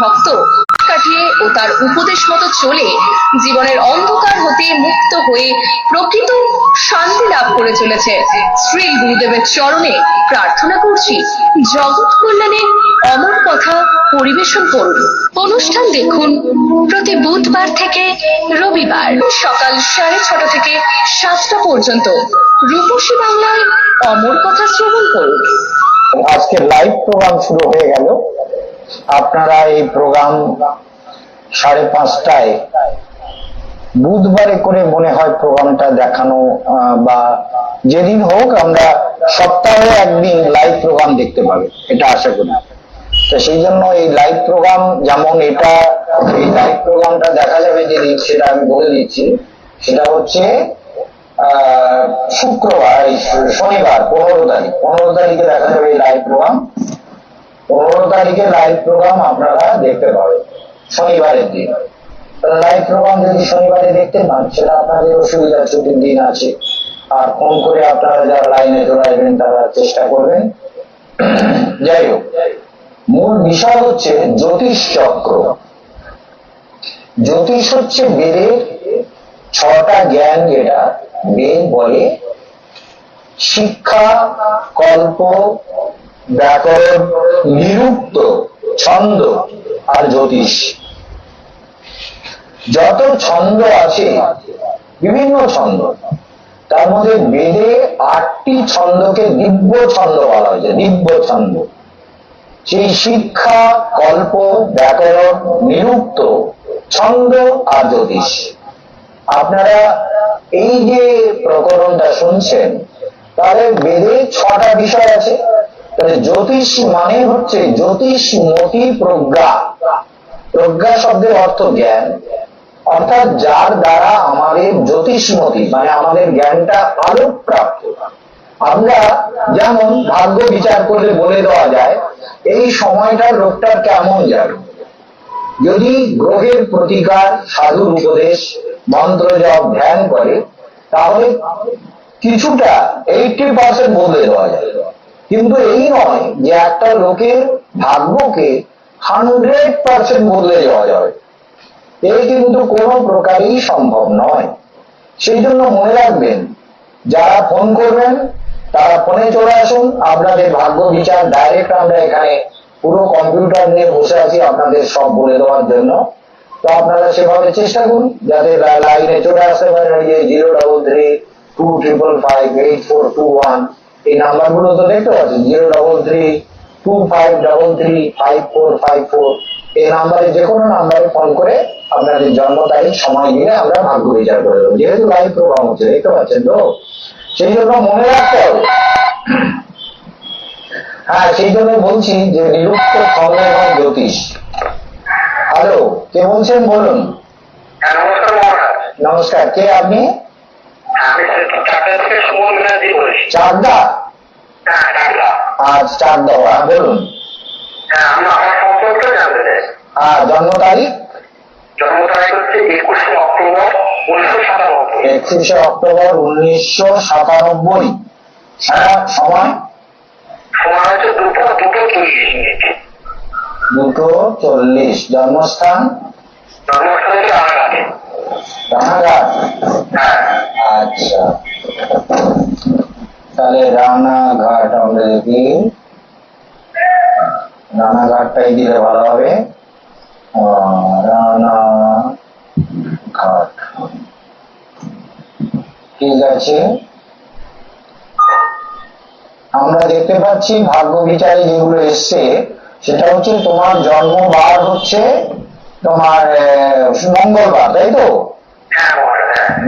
ভক্ত কাটিয়ে ও তার উপদেশ মতো চলে জীবনের অন্ধকার হতে মুক্ত হয়ে প্রকৃত শান্তি লাভ করে চলেছে। শ্রী গুরুদেবের চরণে প্রার্থনা করছি জগৎ কল্যাণে অমর কথা পরিবেশন করুন। অনুষ্ঠান দেখুন প্রতি বুধবার থেকে রবিবার সকাল 6:30 থেকে 7টা পর্যন্ত রূপসী বাংলায় অমর কথা শ্রবণ করুন। আজকে লাইভ প্রোগ্রাম শুরু হয়ে গেল। আপনারা এই প্রোগ্রাম 5:30টায় বুধবারে করে মনে হয় প্রোগ্রামটা দেখানো, বা যেদিন হোক আমরা সপ্তাহে একদিন লাইভ প্রোগ্রাম দেখতে পাবে, এটা আশা করি। তো সেই জন্য এই লাইভ প্রোগ্রাম, যেমন এটা এই লাইভ প্রোগ্রামটা দেখা যাবে যেদিন, সেটা আমি বলে দিচ্ছি। সেটা হচ্ছে শুক্রবার, শনিবার 15 তারিখে দেখা যাবে এই লাইভ প্রোগ্রাম। 15 তারিখে লাইভ প্রোগ্রাম আপনারা দেখতে পাবেন শনিবারের দিন। লাইভ প্রোগ্রাম যদি শনিবারে দেখতে পান, সেটা আপনাদের অসুবিধা, ছুটির দিন আছে। আর ফোন করে আপনারা যারা লাইনে চলে তারা চেষ্টা করবেন। যাই হোক, মূল বিষয় হচ্ছে জ্যোতিষ চক্র। জ্যোতিষ হচ্ছে বেদের 6টা জ্ঞান, যেটা বেদ বলে শিক্ষা, কল্প, ব্যাকরণ, নিরুক্ত, ছন্দ আর জ্যোতিষ। যত ছন্দ আছে, বিভিন্ন ছন্দ, তার মধ্যে বেদে 8টি ছন্দকে দিব্য ছন্দ বলা হয়েছে। দিব্য ছন্দ, সেই শিক্ষা, কল্প, ব্যাকরণ, নিরুক্ত, ছন্দ আর জ্যোতিষ। আপনারা এই যে প্রকরণটা শুনছেন, তাহলে বেদে 6টা বিষয় আছে। তাহলে জ্যোতিষ মানে হচ্ছে জ্যোতিষমতি প্রজ্ঞা। প্রজ্ঞা শব্দের অর্থ জ্ঞান, অর্থাৎ যার দ্বারা আমাদের জ্যোতিষমতি মানে আমাদের জ্ঞানটা আলোকপ্রাপ্ত। আমরা যেমন ভাগ্য বিচার করলে বলে দেওয়া যায় এই সময়টার লোকটার কেমন যাবে। যদি গ্রহের প্রতিকার, সাধুর উপদেশ, মন্ত্র জপ, ধ্যান করে, তাহলে কিছুটা 80% বদলে দেওয়া যায়। কিন্তু এই নয় যে একটা লোকের ভাগ্যকে 100% বদলে দেওয়া যাবে, এই কিন্তু কোনো প্রকারই সম্ভব নয়। সেই জন্য মনে রাখবেন, যারা ফোন করবেন তারা ফোনে চলে আসুন। আপনাদের ভাগ্য বিচার ডাইরেক্ট, আমরা এখানে পুরো কম্পিউটার নিয়ে বসে আছি আপনাদের সব বলে দেওয়ার জন্য। তো আপনারা সেভাবে চেষ্টা করুন যাতে লাইনে চলে আসতে পারেন। ওই যে 033-255-8421 এই নাম্বারগুলো তো দেখতে পাচ্ছেন। 033-2533-5454 এই নাম্বারে, যে কোনো নাম্বারে ফোন করে আপনাদের জন্ম তারিখ, সময় দিলে আমরা ভাগ্য বিচার করে দেবো। যেহেতু লাইভ প্রোগ্রাম হচ্ছে, দেখতে পাচ্ছেন তো, সেই জন্য মনে রাখতে হবে। হ্যাঁ, সেই জন্য বলছি যে নিরুক্ত, ছন্দ এবং জ্যোতিষ। হ্যালো, কে বলছেন বলুন। নমস্কার, কে আপনি? চাকদা? আচ্ছা, চাকদা, বলুন। হ্যাঁ, জন্ম তারিখ? হচ্ছে 21শে অক্টোবর 1997। 21শে অক্টোবর 1997। হ্যাঁ, সময়? সময় হচ্ছে 2:40। 2:40। জন্মস্থান? জন্মস্থান হচ্ছে রানাঘাটে। রানাঘাট? আচ্ছা, তাহলে রানাঘাট আমরা দেখি। রানাঘাটটাই দিলে ভালো হবে। রানাঘাট, ঠিক আছে। আমরা দেখতে পাচ্ছি ভাগ্য বিচারে যেগুলো এসছে, সেটা হচ্ছে তোমার জন্মবার হচ্ছে তোমার মঙ্গলবার, তাই তো?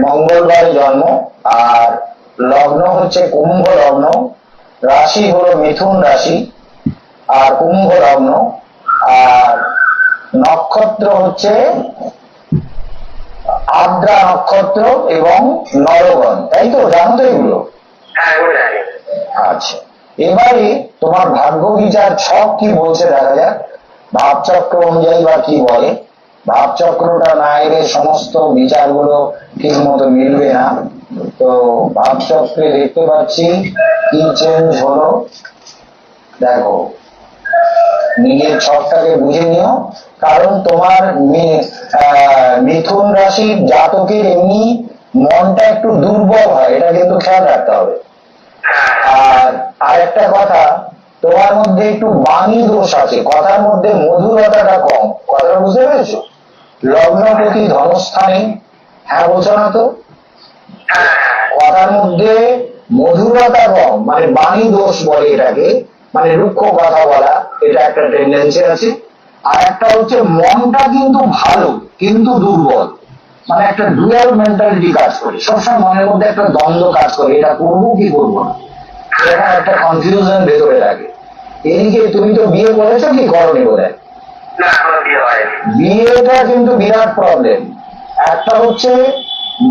মঙ্গলবারে জন্ম। আর লগ্ন হচ্ছে কুম্ভ লগ্ন, রাশি হলো মিথুন রাশি আর কুম্ভ লগ্ন, আর নক্ষত্র হচ্ছে আদ্রা নক্ষত্র এবং নরগণ, তাই তো? জানো তো এগুলো? আচ্ছা, এবারে তোমার ভাগ্য বিচার ছক কি বলছে দেখা যাক। ভাবচক্র অনুযায়ী বা কি বলে। ভাবচক্রটা না এলে সমস্ত বিচারগুলো ঠিক মতো মিলবে না। তো ভাবচক্রে দেখতে পাচ্ছি কি চেঞ্জ হলো, দেখো। নিজের ছকটাকে বুঝে নিও, কারণ তোমার মিথুন রাশির জাতকের এমনি মনটা একটু দুর্বল হয়, এটা কিন্তু খেয়াল রাখতে হবে। আর আরেকটা কথা, তোমার মধ্যে একটু বাণী দোষ আছে, কথার মধ্যে মধুরতাটা কম, কথাটা বুঝতে পেরেছো? লগ্নপতি ধনস্থানে, হ্যাঁ বলছো না তো? কথার মধ্যে মধুরতা কম, মানে বাণী দোষ বলে এটাকে, মানে রুক্ষ কথা বলা, এটা একটা টেন্ডেন্সি আছে। আর একটা হচ্ছে মনটা কিন্তু ভালো কিন্তু দুর্বল, মানে একটা ডুয়াল মেন্টালিটি কাজ করে, সবসময় মনের মধ্যে একটা দ্বন্দ্ব কাজ করে, এটা করবো কি করবো না, এরকম একটা কনফিউশন ভেতরে থাকে। এদিকে তুমি তো বিয়ে করেছো কি করনি বলে? বিয়েটা কিন্তু বিরাট প্রবলেম। একটা হচ্ছে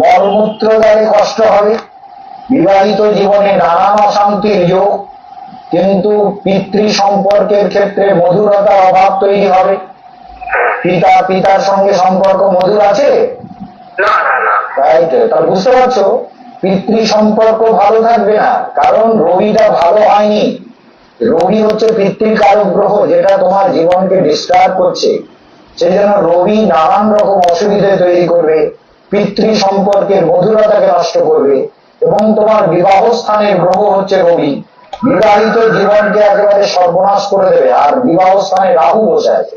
মলমূত্র দ্বারে কষ্ট হবে, বিবাহিত জীবনে নানান অশান্তির যোগ, কিন্তু পিতৃ সম্পর্কের ক্ষেত্রে মধুরতার অভাব তৈরি হবে। পিতার সঙ্গে সম্পর্ক মধুর আছে? রাইট, তাহলে বুঝতে পারছো পিতৃ সম্পর্ক ভালো থাকবে না, কারণ রবিটা ভালো হয়নি। রবি হচ্ছে পিতৃকারক গ্রহ, যেটা তোমার জীবনকে ডিস্টার্ব করছে। সেই জন্য রবি নানান রকম অসুবিধা তৈরি করবে, পিতৃ সম্পর্কের মধুরতাকে নষ্ট করবে। এবং তোমার বিবাহ স্থানের গ্রহ হচ্ছে রবি, বিবাহিত জীবনকে একেবারে সর্বনাশ করে দেবে। আর বিবাহ স্থানে রাহু বসে আছে,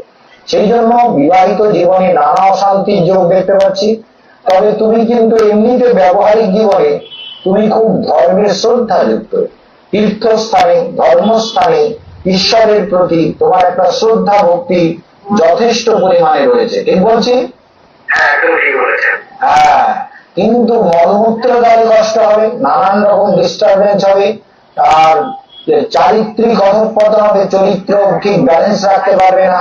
সেই জন্য বিবাহিত জীবনে নানা অশান্তির যোগ দেখতে পাচ্ছি। তবে তুমি কিন্তু এমনিতে ব্যবহারিক জীবনে তুমি খুব ধর্মের শ্রদ্ধাযুক্ত, তীর্থস্থানে ধর্মস্থানে ঈশ্বরের প্রতি তোমার একটা শ্রদ্ধা ভক্তি যথেষ্ট পরিমাণে রয়েছে, ঠিক বলছি? হ্যাঁ, কিন্তু মলমূত্র দ্বারে কষ্ট হবে, নানান রকম ডিস্টারবেন্স হবে, আর চারিত্রিক অধঃপতন হবে, চরিত্র ঠিক ব্যালেন্স রাখতে পারবে না।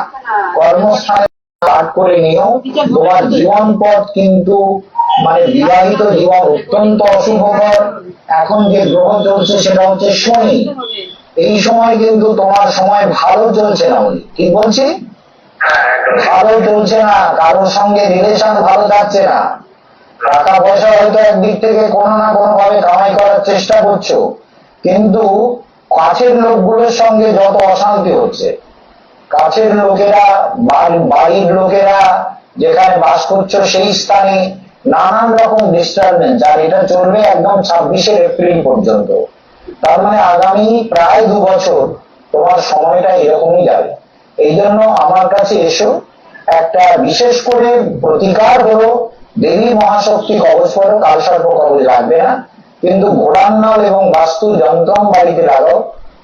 কর্মস্থানে পাঠ করে নিও, তোমার জীবন পথ কিন্তু মানে বিবাহিত জীবন অত্যন্ত অশুভকর। এখন যে গ্রহ চলছে সেটা হচ্ছে শনি, এই সময় কিন্তু তোমার সময় ভালো চলছে না, বলি ঠিক বলছি? ভালো চলছে না, কারোর সঙ্গে রিলেশন ভালো যাচ্ছে না। টাকা পয়সা হয়তো একদিক থেকে কোনো না কোনো ভাবে কামাই করার চেষ্টা করছো, কিন্তু কাছের লোকগুলোর সঙ্গে যত অশান্তি হচ্ছে, কাছের লোকেরা বাড়ির লোকেরা যেখানে বাস করছো সেই স্থানে নানান রকম ডিস্টারবেন্স, আর এটা চলবে একদম 26শে এপ্রিল পর্যন্ত। তার মানে আগামী প্রায় 2 বছর তোমার সময়টা এরকমই যাবে। এই জন্য আমার কাছে এসো, একটা বিশেষ করে প্রতিকার হলো দেবী মহাশক্তি কবচ করো, কালসর্প কবচ লাগবে না, কিন্তু ঘোড়ার নাল এবং বাস্তু যন্ত্রম বাড়িতে লাগাও।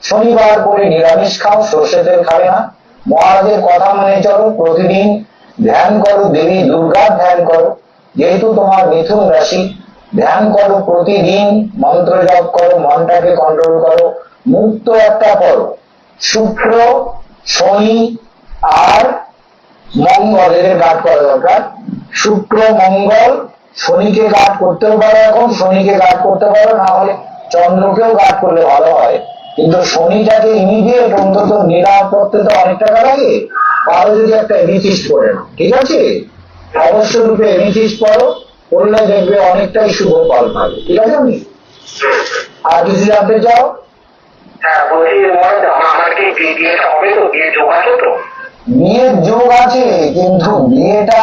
শনিবার করে নিরামিষ খাও, সর্ষে তেল খাবে না। মহারাজের কথা মেনে চলো, প্রতিদিন ধ্যান করো, দেবী দুর্গার ধ্যান করো, যেহেতু তোমার মিথুন রাশি, ধ্যান করো প্রতিদিন, মন্ত্র জপ করো, মনটাকে কন্ট্রোল করো, মুক্ত একটা করো। শুক্র, শনি আর মঙ্গল এদের গার্ড করা দরকার। শুক্র মঙ্গল, শনিকে গার্ড করতেও পারো, এখন শনিকে গার্ড করতে পারো, না হলে চন্দ্রকেও গার্ড করলে ভালো হয়। কিন্তু শনিটাকে ইমিডিয়েট অন্তত নিরাপ করতে তো অনেক টাকা লাগে, আরো যদি একটা এমিথিস্ট করে নাও, ঠিক আছে? অবশ্য রূপে এমিথিস্ট করো, করলে দেখবে অনেকটাই শুভ ফল পাবে, ঠিক আছে? আমি আর কিছু জানতে চাও? বিয়ের যোগ আছে, কিন্তু বিয়েটা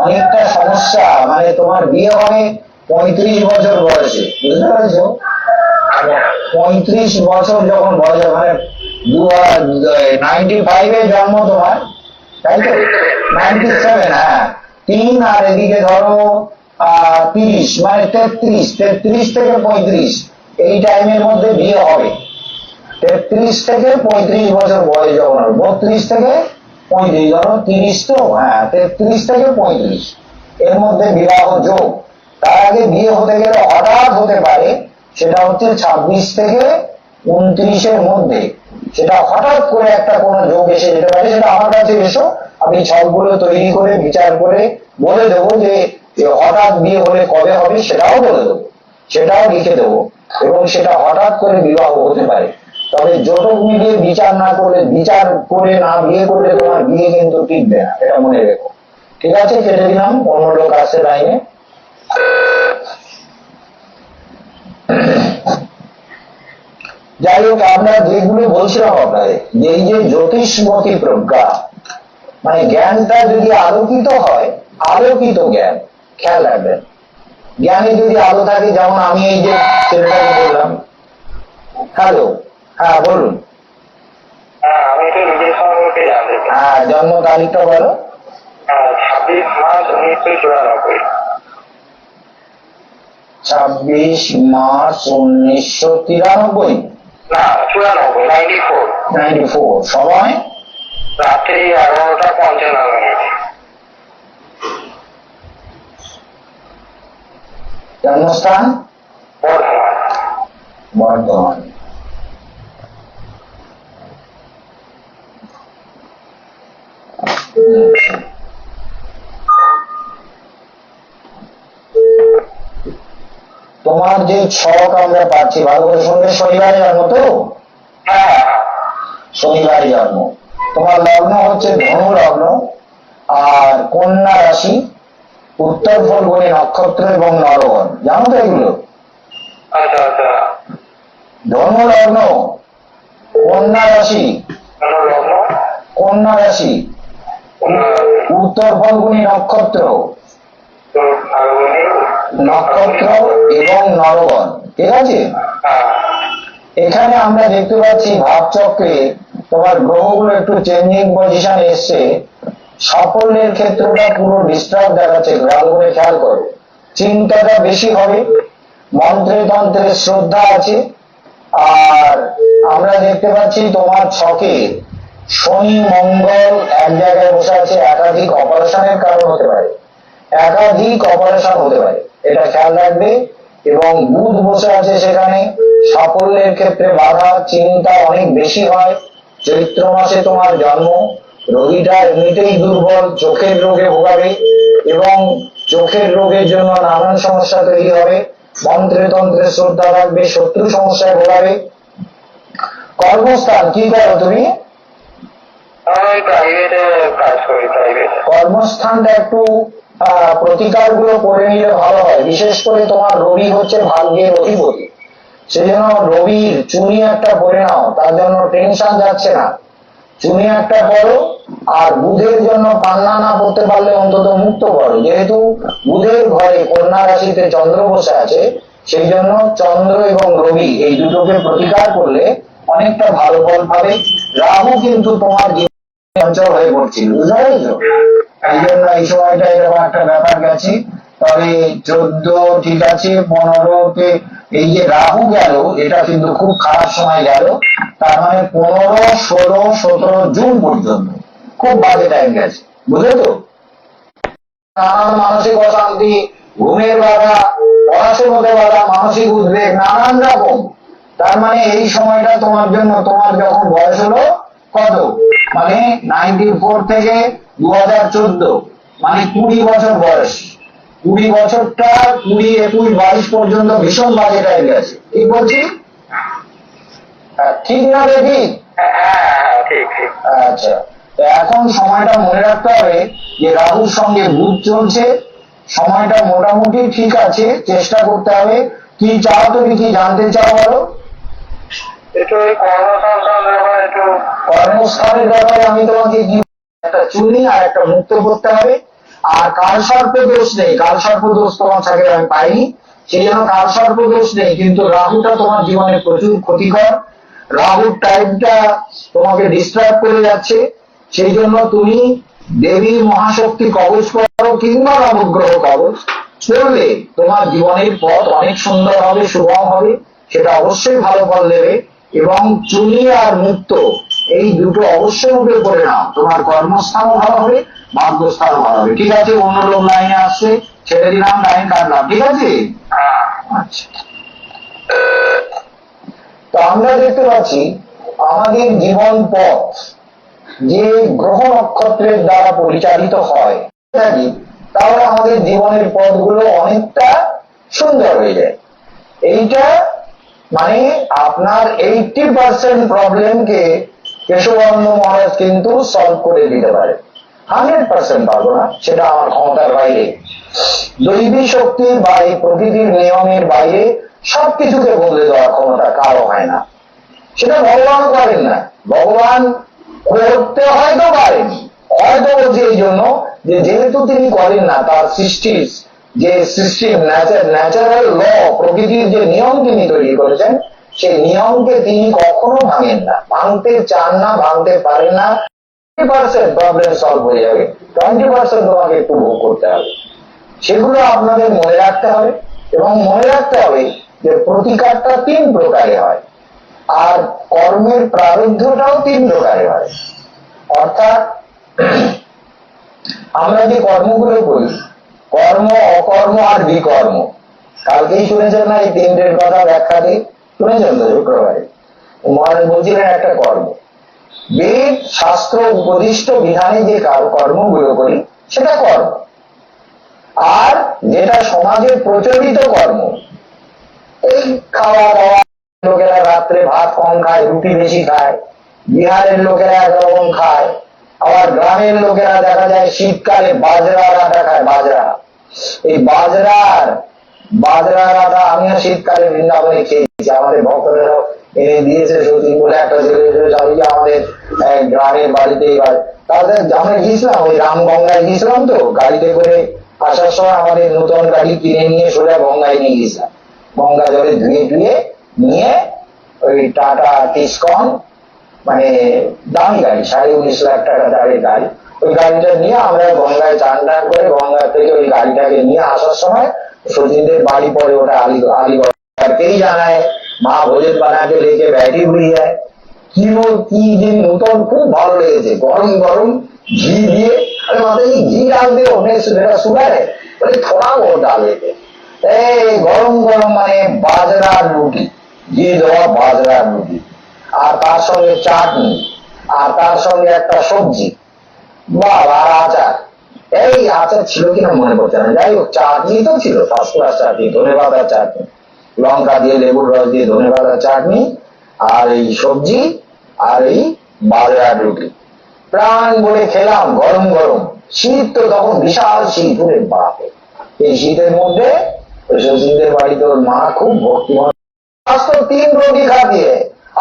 অনেকটা সমস্যা, মানে তোমার বিয়ে হবে 35 বছর বয়সে, বুঝতে পেরেছো? 35 বছর যখন বয়স, মানে 95-এ জন্ম তোমার, তাই তো? 97, হ্যাঁ, 3 আর এদিকে ধরো 30, মানে 33 থেকে 35 এই টাইমের মধ্যে বিয়ে হবে। 33 থেকে 35 বছর বয়স যখন হবে, 32 থেকে 35, ধরো 30 তো, হ্যাঁ 33 থেকে 35 এর মধ্যে বিবাহ যোগ। তার আগে বিয়ে হতে গেলে হঠাৎ হতে পারে, সেটা হচ্ছে 26 থেকে 29-এর মধ্যে, সেটা হঠাৎ করে একটা কোনো যোগ এসে যেতে পারে। সেটা আমার কাছে এসো, আমি ছকগুলো তৈরি করে বিচার করে বলে দেবো যে হঠাৎ বিয়ে হলে কবে হবে, সেটাও বলে দেবো, সেটাও লিখে দেবো, এবং সেটা হঠাৎ করে বিবাহ হতে পারে। তবে জটক মিলিয়ে বিচার না করলে, বিচার করে না বিয়ে করলে তোমার বিয়ে কিন্তু টিকবে না, এটা মনে রেখো, ঠিক আছে? কেটে দিলাম, অন্য লোক আসছে লাইনে। যাই হোক, আমরা যেগুলো বলছিলাম আপনাদের, যে এই যে জ্যোতিষমতী প্রজ্ঞা, মানে জ্ঞানটা যদি আলোকিত হয়, আলোকিত জ্ঞান, খেয়াল রাখবেন, জ্ঞানে যদি আলো থাকে, যেমন আমি এই যে ছেলেটাকে বললাম, হ্যালো, হ্যাঁ বলুন, হ্যাঁ আমি তো নিজের সম্পর্কে জানতে চাই। হ্যাঁ জন্ম তারিখটা বলো। 26 মার্চ 1994। 26 মার্চ 1993। না 94, 94। 94। সময় রাত্রি 11টা 55 মিনিট। জন্মস্থান বর্ধমান। বর্ধমান। তোমার যে ছক আমরা পাচ্ছি, ভালো করে শুনবে, শনিবারে জন্ম তো? হ্যাঁ শনিবারে জন্ম। তোমার লগ্ন হচ্ছে ধনু লগ্ন, আর কন্যা রাশি, উত্তর ফল্গুনী নক্ষত্র এবং নরগণ, জানো তো এগুলো? আচ্ছা আচ্ছা। ধনু লগ্ন, কন্যা রাশি, লগ্ন, কন্যা রাশি, উত্তর ফল্গুনী নক্ষত্র, নক্ষত্র এবং নরগণ, ঠিক আছে? এখানে আমরা দেখতে পাচ্ছি ভাবচক্রে তোমার গ্রহগুলো একটু চেঞ্জিং পজিশন এসছে, সাফল্যের ক্ষেত্রটা পুরো ডিস্টার্ব দেখাচ্ছে, ভালো করে খেয়াল করো। চিন্তাটা বেশি হবে, মন্ত্রে তন্ত্রে শ্রদ্ধা আছে, আর আমরা দেখতে পাচ্ছি তোমার ছকে শনি মঙ্গল এক জায়গায় বসে আছে, একাধিক অপারেশনের কারণ হতে পারে, একাধিক অপারেশন হতে পারে, এটা খেয়াল রাখবে। এবং বুধ বসে আছে সেখানে, সাফল্যের ক্ষেত্রে বাধা, চিন্তা অনেক বেশি হয়। চৈত্র মাসে তোমার জন্ম, রোগীটা এমনিতেই দুর্বল, চোখের রোগে ভোগাবে এবং চোখের রোগের জন্য নানান সমস্যা তৈরি হবে, মন্ত্রে তন্ত্রে শ্রদ্ধা রাখবে, শত্রু সমস্যায় ভোগাবে। কর্মস্থান কি করো তুমি? আমি প্রাইভেটে কাজ করি, প্রাইভেট। কর্মস্থানটা একটু প্রতিকার গুলো করে নিলে ভালো হয়, বিশেষ করে তোমার রবি হচ্ছে ভাগ্যের অধিপতি, সেই জন্য রবির চুনি একটা পরে নাও, তার জন্য টেনশন যাচ্ছে না, চুনি একটা পরো। আর বুধের জন্য পান্না না পড়তে পারলে অন্তত মুক্ত করো, যেহেতু বুধের ঘরে কন্যা রাশিতে চন্দ্র বসে আছে, সেই জন্য চন্দ্র এবং রবি এই দুটোকে প্রতিকার করলে অনেকটা ভালো ফল পাবে। রাহু কিন্তু তোমার চঞ্চল হয়ে পড়ছিল, বুঝতে পেরেছো? এই জন্য এই সময়টা এরকম একটা ব্যাপার গেছে। তবে 14 ঠিক আছে, 15-তে এই যে রাহু গেল, এটা কিন্তু খুব খারাপ সময় গেল, তার মানে 15, 16, 17 জুন পর্যন্ত খুব বাজে টাইম গেছে, বুঝলে তো? নানান মানসিক অশান্তি, ঘুমের বাধা, পড়াশোনাতে বাধা, মানসিক উদ্বেগ, নানান রকম। তার মানে এই সময়টা তোমার জন্য, তোমার যখন বয়স হলো কত, মানে 94 থেকে 2014, মানে 20 বছর বয়স, 20 বছরটা 20, 21, 22 পর্যন্ত ভীষণ বাজে টাইম গেছে, ঠিক বলছি? ঠিক না দেখি? হ্যাঁ ঠিক ঠিক। আচ্ছা, তো এখন সময়টা মনে রাখতে হবে যে রাহুর সঙ্গে বুধ চলছে, সময়টা মোটামুটি ঠিক আছে, চেষ্টা করতে হবে। কি চাও তুমি, কি জানতে চাও বলো? একটু ওই কর্মসংস্থান ব্যাপারে একটু। কর্মস্থানের ব্যাপারে আমি তোমাকে কি, একটা চুনি আর একটা মুক্ত করতে হবে। আর কালসর্প দোষ নেই, কালসর্প দোষ তোমার থাকে আমি পাইনি, সেই জন্য কালসর্প দোষ নেই, কিন্তু রাহুটা তোমার জীবনে প্রচুর ক্ষতিকর, রাহুর টাইমটা তোমাকে ডিস্টার্ব করে যাচ্ছে, সেই জন্য তুমি দেবী মহাশক্তি কবচ করো কিংবা নবগ্রহ কবচ করলে তোমার জীবনের পথ অনেক সুন্দর হবে, সুগম হবে, সেটা অবশ্যই ভালো ফল দেবে। এবং চুনি আর মুক্ত এই দুটো অবশ্যই উঠে করে নাও, তোমার কর্মস্থানও ভালো হবে, ভাগ্যস্থানও ভালো হবে। ঠিক আছে, অন্য লোক লাইনে আসছে, ছেড়ে দিলাম, লাইন কাটলাম, ঠিক আছে? আচ্ছা, তো আমরা দেখতে পাচ্ছি আমাদের জীবন পথ যে গ্রহ নক্ষত্রের দ্বারা পরিচালিত হয়, তাহলে আমাদের জীবনের পথগুলো অনেকটা সুন্দর হয়ে যায়। এইটা মানে আপনার 80% প্রবলেমকে কেশবানন্দ মহারাজ কিন্তু সলভ করে দিতে পারে, 100% পারবো না, সেটা আমার ক্ষমতার বাইরে, দৈবী শক্তির বাইরে, প্রকৃতির নিয়মের বাইরে সবকিছুকে বদলে দেওয়ার ক্ষমতা কারো হয় না। সেটা ভগবান করেন না। ভগবান করতে হয়তো পারেন, হয়তো বলছে এই জন্য যে যেহেতু তিনি করেন না, তার সৃষ্টির যে সৃষ্টির ন্যাচারাল ল, প্রকৃতির যে নিয়ম তিনি তৈরি করেছেন, সেই নিয়মকে তিনি কখনো ভাঙেন না, ভাঙতে চান না, ভাঙতে পারেন না। 20% প্রবলেম সলভ হয়ে যাবে, 20% তোমাকে একটু ভোগ করতে হবে। সেগুলো আপনাদের মনে রাখতে হবে, এবং মনে রাখতে হবে যে প্রতিকারটা 3 প্রকারে হয়, আর কর্মের প্রারব্ধটাও 3 প্রকারে হয়। অর্থাৎ আমরা যে কর্মগুলো করি, কর্ম, অকর্ম আর বিকর্ম, কালকেই শুনেছেন না এই 3টের কথা ব্যাখ্যা দিয়ে? শুনেছেন তো শুক্রবারে মহারাজ বলছিলেন একটা কর্ম, বেদ শাস্ত্র উপদিষ্ট বিধানে যে কর্মগুলো করি সেটা কর্ম, আর যেটা সমাজে প্রচলিত কর্ম, এই খাওয়া দাওয়া, লোকেরা রাত্রে ভাত কম খায়, রুটি বেশি খায়, বিহারের লোকেরা একরকম খায়, আবার গ্রামের লোকেরা দেখা যায় শীতকালে বাজরার আটা খায়। বাজরা, এই বাজরার আটা আমিও শীতকালে বৃন্দাবনে খেয়েছি, আমাদের ভক্তরাও এনে দিয়েছে। সতীন বলে একটা ছেলে আমাদের গ্রামের বাড়িতে, তাদের আমরা গিয়েছিলাম, ওই রামগঙ্গায় গিয়েছিলাম, তো গাড়িতে করে আসার সময় আমাদের নতুন গাড়ি কিনে নিয়ে সোজা গঙ্গায় নিয়ে গেছিলাম। গঙ্গা জলে ধুয়ে নিয়ে ওই টাটা টিসকন, মানে দামি গাড়ি, 19.5 লাখ টাকা দাঁড়িয়ে গাড়ি, ওই গাড়িটা নিয়ে আমরা গঙ্গায় চান টান করে গঙ্গা থেকে ওই গাড়িটাকে নিয়ে আসার সময় সচিনদের বাড়ি পরে ওটা আলিগড়েই জানায় মা ভোজন বানাকে লেকে ব্যাটি উড়িয়ে যায়। কি যে নতুন, খুব ভালো লেগেছে, গরম গরম ঘি দিয়ে। अरे माता जी घी डाल दो, मेरा शुगर है, बोले थोड़ा बहुत डाल देते। গরম গরম মানে বাজরার রুটি, ঘি দেওয়া বাজরার রুটি, আর তার সঙ্গে চাটনি, আর তার সঙ্গে একটা সবজি, বা আর আচার। এই আচার ছিল কিনা মনে পড়ছে না, যাই হোক চাটনি তো ছিল, ফার্স্ট ক্লাস চাটনি, ধনে পাতার চাটনি, লঙ্কা দিয়ে লেবুর রস দিয়ে ধনে পাতার চাটনি, আর এই সবজি, আর এই বাজরার রুটি। প্রাণ বলে খেলাম গরম গরম। শীত তো তখন বিশাল শীত, ওরে বাপে, এই শীতের মধ্যে সচিনদের বাড়িতে ওর মা খুব ভক্তিমান, 3 रोटी खाती है,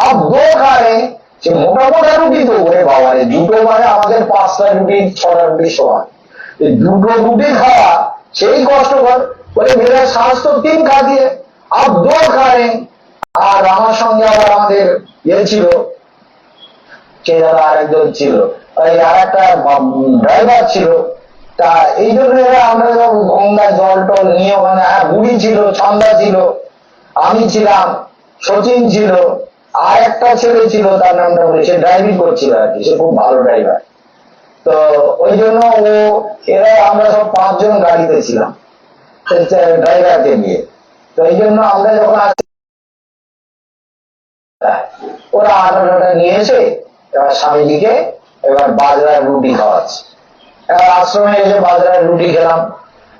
अब 2 खा रहे हैं। সে মোটা মোটা রুটি তো, ওরে বাবা রে, দুটো মানে আমাদের 5টা রুটি 6টা রুটি সমান, এই দুটো রুটি খাওয়া সেই কষ্টকর। বলে মেয়েরা 3 খাতি है, अब 2 खा रहे हैं। আর আমার সঙ্গে আবার আমাদের ছিল, কে দাদা আরেকজন ছিল, ওই আর একটা ড্রাইভার ছিল। তা এই জন্য আমরা যখন গঙ্গা জল টল নিয়ে ওখানে, বুড়ি ছিল, ছন্দা ছিল, আমি ছিলাম, সচিন ছিল, আর একটা ছেলে ছিল, তার নামটা বলে, সে ড্রাইভিং করছিল আর কি, সে খুব ভালো ড্রাইভার। তো ওই জন্য আমরা সব 5 জন গাড়িতে ছিলাম ড্রাইভারকে নিয়ে। তো এই জন্য আমরা যখন ওরা আটাটা নিয়ে এসে এবার স্বামীজিকে এবার বাজরার রুটি খাওয়াচ্ছে। এবার আশ্রমে এসে বাজরার রুটি খেলাম।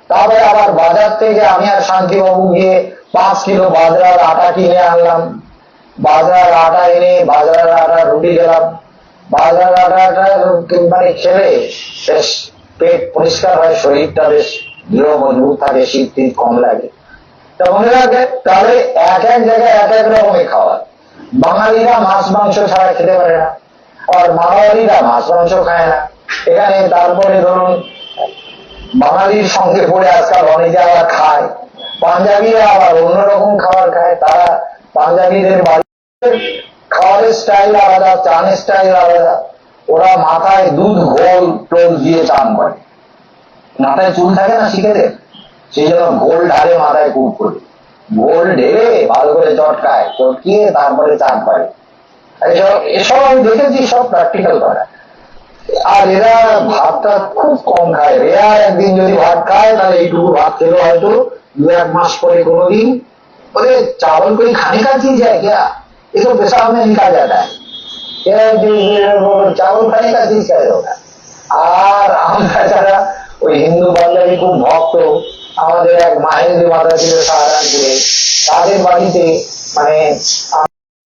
তারপরে আবার বাজার থেকে আমি আর শান্তিবাবু গিয়ে 5 কিলো বাজরার আটা কিনে আনলাম। বাজরার আটা এনে বাজরার আটা রুটি খেলাম। বাজরার আটাটা মানে খেলে বেশ পেট পরিষ্কার হয়, শরীরটা বেশ দৃঢ় মজবুত থাকে, শীত টিত কম লাগে। তা মনে রাখে, তাহলে এক এক জায়গায় এক এক রকমের খাওয়া। বাঙালিরা মাছ মাংস ছাড়া খেতে পারে না, আর মারোয়ারিরা মাছ মাংস খায় না এখানে। তারপরে ধরুন বাঙালির সঙ্গে পড়ে আজকাল অনেকে আবার খায়, পাঞ্জাবিরা আবার অন্যরকম খাবার খায়। তারা পাঞ্জাবিদের বাড়িতে খাবারের স্টাইল আলাদা, চানের স্টাইল আলাদা। ওরা মাথায় দুধ ঘোল টোল দিয়ে চান করে, মাথায় চুল থাকে না শিখেদের, সেই জন্য ঘোল ঢালে মাথায় কুপ করে, ঘোল ঢেলে ভালো করে চটকায়, চটকিয়ে তারপরে চান পায়। এসব আমি দেখেছি, সব প্র্যাকটিক্যাল করা। আর এরা ভাতটা খুব কম খায়, রেয়ার একদিন যদি ভাত খায়, তাহলে এইটুকু ভাত খেলো হয়তো 2-1 মাস পরে কোনোদিন। বলে চাवल कोई खाने का चीज है क्या, ये तो पेशाब में निकाल जाता है, चावल खाने का चीज क्या होगा। আর আমরা যারা ওই হিন্দু বাঙালি খুব ভক্ত, আমাদের এক মাহেন্দ্রী মাতা ছিল সাহারানপুরে, তাদের বাড়িতে মানে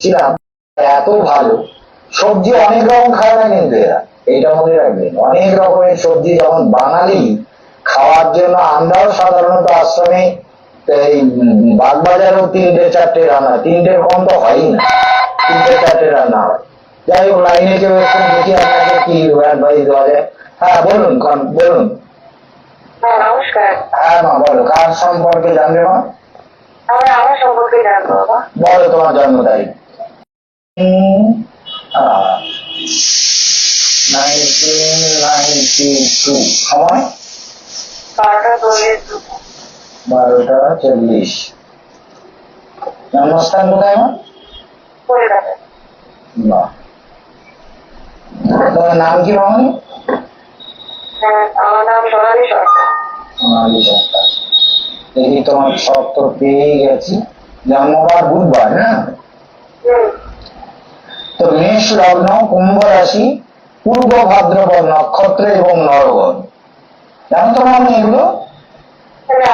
ছিলাম, এত ভালো সবজি অনেক রকম খায় না কিন্তু এরা, এইটা মনে রাখবেন। অনেক রকমের সবজি, যেমন বাঙালি খাওয়ার জন্য আমরাও সাধারণত আশ্রমে এই বাগবাজারও 3টে 4টে রান্না, 3টের কম তো হয়ই না। তিনটে চারটেটা না হয়। যাই হোক, লাইনে কেউ একটু দেখি আপনাকে কি অ্যাডভাইস দেওয়া যায়। হ্যাঁ বলুন, বলুন। হ্যাঁ নমস্কার। হ্যাঁ মা বলো, কার সম্পর্কে জানবে মা? আমার সম্পর্কে জানবো বাবা। বলো তোমার জন্ম তারিখ। 1992। সময় 12:40। 12:40। জন্মস্থান কোথায় মা? কলকাতা। বাহ। তোমার নাম কি মামনি? হ্যাঁ আমার নাম সোনালী সরকার। সোনালী সরকার। দেখি তোমার সব তো পেয়ে গেছি। জন্মবার বুধবার না? তো মেষ লগ্ন, কুম্ভ রাশি, পূর্ব ভাদ্রপদ নক্ষত্র এবং নরগণ। জানো তো মামনি এগুলো?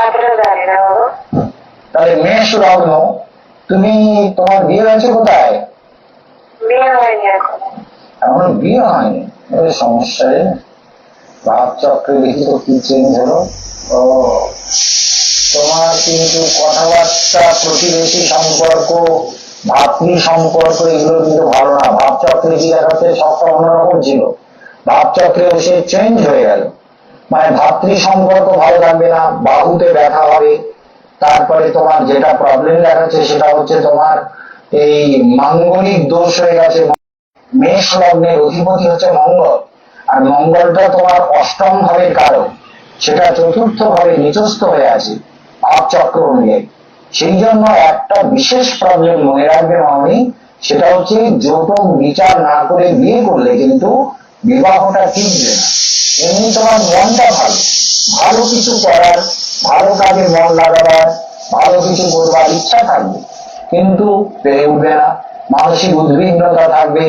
আগে জানি না বাবা। তাহলে মেষ লগ্ন, তুমি তোমার বিয়ে হয়েছে কোথায়? বিয়ে হয়নি এখন। এমন বিয়ে হয়নি, সমস্যা রে। ভাবচক্রে দেখি তো কি চেঞ্জ হলো। ও, তোমার কিন্তু কথাবার্তা, প্রতিবেশী সম্পর্ক, ভাতৃ সম্পর্ক এগুলো কিন্তু ভালো না। ভাবচক্রে কি দেখাচ্ছে, সবটা অন্যরকম ছিল, ভাবচক্রে সে চেঞ্জ হয়ে গেল। মানে ভাতৃ সম্পর্ক ভালো থাকবে না, বাহুতে ব্যথা হবে। তারপরে তোমার যেটা প্রবলেম দেখাচ্ছে সেটা হচ্ছে তোমার এই মাঙ্গলিক দোষ হয়ে গেছে। মেষ লগ্নের অধিপতি হচ্ছে মঙ্গল, আর মঙ্গলটা তোমার অষ্টম ভাবের কারক, সেটা চতুর্থ ভাবে নিচস্থ হয়ে আছে ভাবচক্র অনুযায়ী। সেই জন্য একটা বিশেষ প্রবলেম মনে রাখবে মামনি, সেটা হচ্ছে যৌতুক বিচার না করে বিয়ে করলে কিন্তু বিবাহটা টিকবে না। এমনি তোমার মনটা ভালো, ভালো কিছু করার, ভালো কাজে মন লাগাবার, ভালো কিছু করবার ইচ্ছা থাকবে, কিন্তু পেরে উঠবে না। মানসিক উদ্বিগ্নতা থাকবে,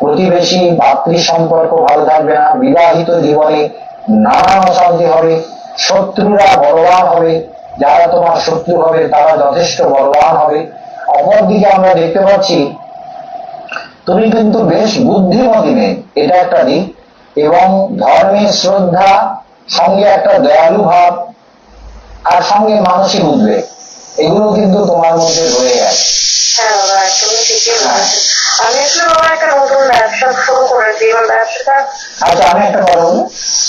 প্রতিবেশী ভাতৃ সম্পর্ক ভালো থাকবে না, বিবাহিত জীবনে নানা অশান্তি হবে, শত্রুরা বলবান হবে, যারা তোমার শত্রু হবে তারা যথেষ্ট বলবান হবে। অপরদিকে আমরা দেখতে পাচ্ছি তুমি কিন্তু বেশ বুদ্ধিমতী মেয়ে, এটা একটা দিক। এবং ধর্মের শ্রদ্ধা, সঙ্গে একটা দয়ালু ভাব, আর সঙ্গে মানসিক উদ্বেগ, এগুলো কিন্তু তোমার মধ্যে রয়ে গেছে। হ্যাঁ বাবা তুমি ঠিকই বলেছো। আমি আসলে বাবা একটা নতুন ব্যবসা শুরু করেছি, এবং ব্যবসাটা। আচ্ছা আমি একটা কথা বলি,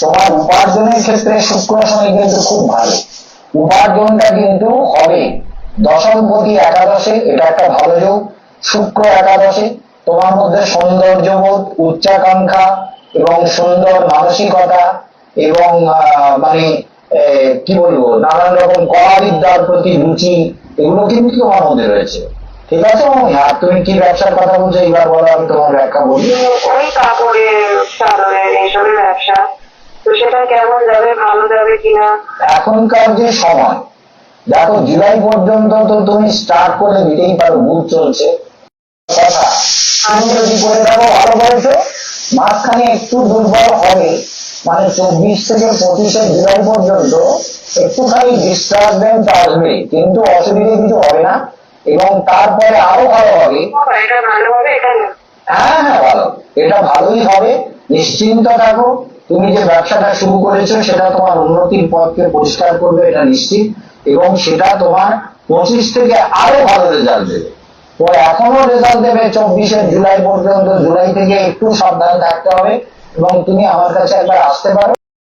তোমার উপার্জনের ক্ষেত্রে শুক্র শনি কিন্তু খুব ভালো, উপার্জনটা কিন্তু হবে। দশমপতি একাদশে, এটা একটা ভালো যোগ। শুক্র একাদশে, তোমার মধ্যে সৌন্দর্যবোধ, উচ্চাকাঙ্ক্ষা এবং সুন্দর মানসিকতা এবং মানে কি বলবো, নানান রকম কলাবিদ্যার প্রতি রুচি, এগুলো কিন্তু তোমার মধ্যে রয়েছে। ঠিক আছে মামনি, আর তুমি কি ব্যবসার কথা বলছো এবার বলো, আমি তোমার ব্যাখ্যা বলি। ওই কাপড়ের চাদরের এইসবের ব্যবসা, তো সেটা কেমন যাবে, ভালো যাবে কিনা? এখনকার যে সময়, দেখো জুলাই পর্যন্ত তো তুমি স্টার্ট করে দিতেই পারো, বুধ চলছে কথা, আমি যদি করে থাকো ভালো করেছো। মাঝখানে একটু দুর্বল হবে, মানে 24 থেকে 25 জুলাই পর্যন্ত একটুখানি ডিস্টারবেন্স আসবে, কিন্তু অসুবিধা কিছু হবে না। এবং তারপরে আরো ভালো হবে। এটা ভালো হবে এখানে? হ্যাঁ হ্যাঁ ভালো, এটা ভালোই হবে, নিশ্চিন্ত থাকো। তুমি যে ব্যবসাটা শুরু করেছো সেটা তোমার উন্নতির পথকে পরিষ্কার করবে, এটা নিশ্চিত। এবং সেটা তোমার 25 থেকে আরো ভালো রেজাল্ট দেবে। তো এখনো রেজাল্ট দেবে 24 জুলাই পর্যন্ত। জুলাই থেকে একটু সাবধান থাকতে হবে, এবং তুমি আমার কাছে একবার আসতে পারো।